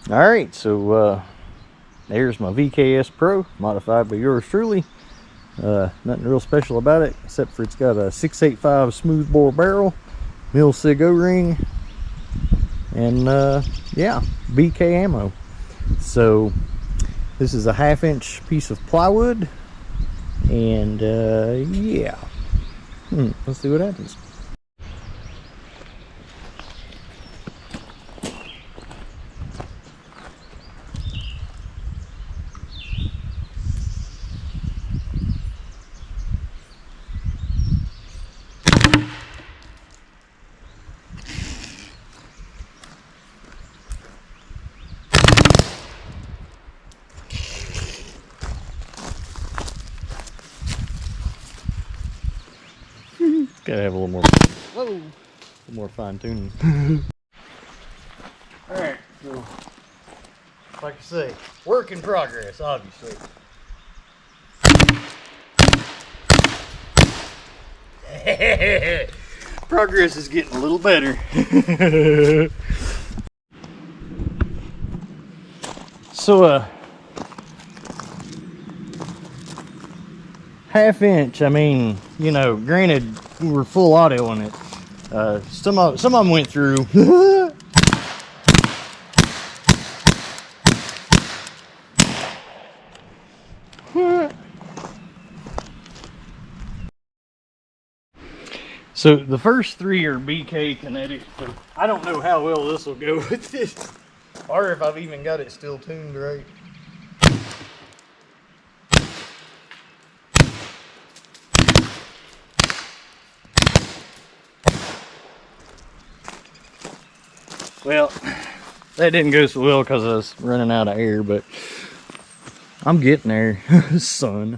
Alright, so there's my VKS Pro, modified by yours truly. Nothing real special about it, except for it's got a 685 smoothbore barrel, mil sig O-ring, and yeah, BK ammo. So this is a 1/2 inch piece of plywood, and yeah, let's see what happens. Gotta have a little more, whoa, a little more fine tuning. Alright, so like I say, work in progress, obviously. Progress is getting a little better. So 1/2 inch, I mean, you know, granted we were full auto on it. Some of them went through. So the first 3 are BK kinetic, but I don't know how well this will go with this, or if I've even got it still tuned right. Well, that didn't go so well because I was running out of air, but I'm getting there, son.